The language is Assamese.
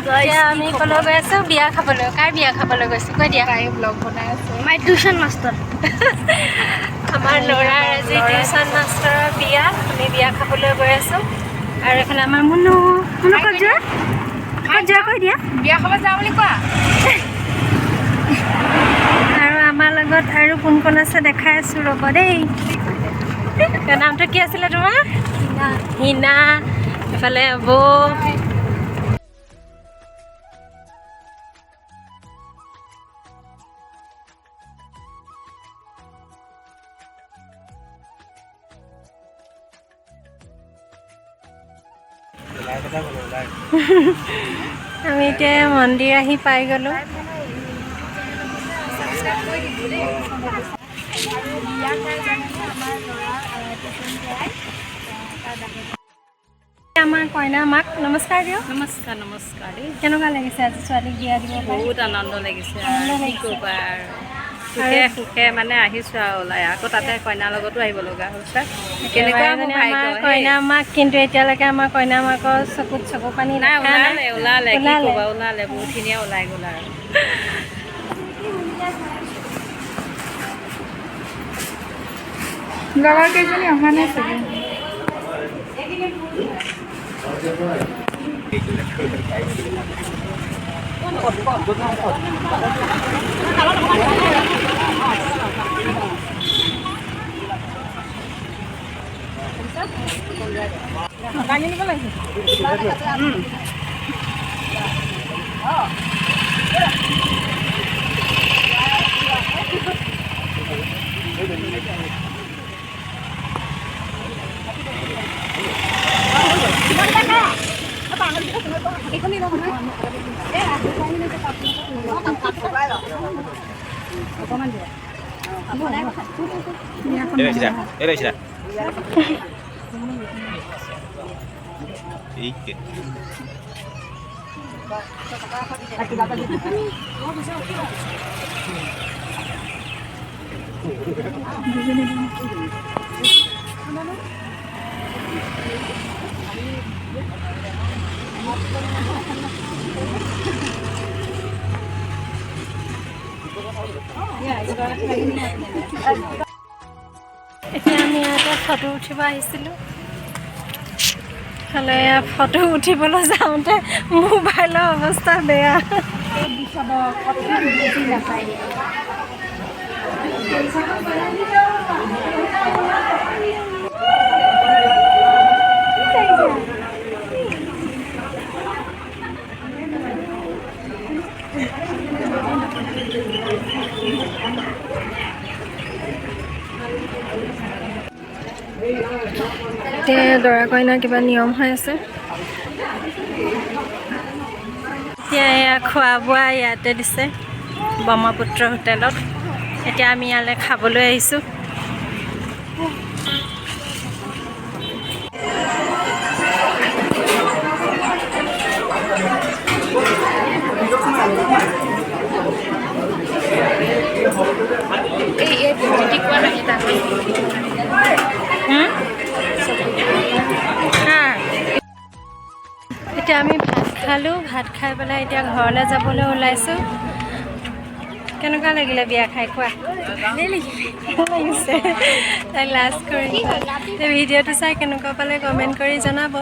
আমি ক'লৈ গৈ আছোঁ বিয়া খাবলৈ কাৰ বিয়া খাবলৈ গৈছোঁ কৈ দিয়া ব্লগ বনাই আছে মাই টিউশ্যন মাষ্টৰ আমাৰ ল'ৰাৰ আজি টিউশ্যন মাষ্টৰৰ বিয়া আমি বিয়া খাবলৈ গৈ আছোঁ আৰু এইফালে আমাৰ মুনু ক'ত যোৱা কৈ দিয়া বিয়া খাব যাওঁ বুলি কোৱা আৰু আমাৰ লগত আৰু কোন কোন আছে দেখাই আছোঁ ৰ'ব দেই নামটো কি আছিলে তোমাৰ হিনা এইফালে বৌ আমি এতিয়া মন্দিৰ আহি পাই গ'লোঁ আমাৰ কইনা মাক নমস্কাৰ দিয়ক নমস্কাৰ নমস্কাৰ কেনেকুৱা লাগিছে আজি ছোৱালীক বিয়া দিব বহুত আনন্দ লাগিছে কি ক'বা আৰু সুখে সুখে মানে আহিছোঁ আৰু ওলাই আকৌ তাতে কইনাৰ লগতো আহিব লগা হৈছে কেনেকুৱা আমাৰ কইনা মাক কিন্তু এতিয়ালৈকে আমাৰ কইনা মাকৰ চকুত চকু পানী নাই ওলালে কি ক'বা ওলালে বহুতখিনিয়ে ওলাই গ'ল আৰু লগৰ কেইজনী অহা নাই চাগে এতিয়া আমি ইয়াতে ফটো উঠিব আহিছিলোঁ খালে ফটো উঠিবলৈ যাওঁতে মোবাইলৰ অৱস্থা বেয়া এতিয়া দৰা কইনাৰ কিবা নিয়ম হৈ আছে এতিয়া এয়া খোৱা বোৱা ইয়াতে দিছে ব্ৰহ্মপুত্ৰ হোটেলত এতিয়া আমি ইয়ালৈ খাবলৈ আহিছোঁ এতিয়া আমি ভাত খালোঁ ভাত খাই পেলাই এতিয়া ঘৰলৈ যাবলৈ ওলাইছোঁ কেনেকুৱা লাগিলে বিয়া খাই খোৱা লাগিছে তাই লাষ্ট কৰি ভিডিঅ'টো চাই কেনেকুৱা পালে কমেণ্ট কৰি জনাব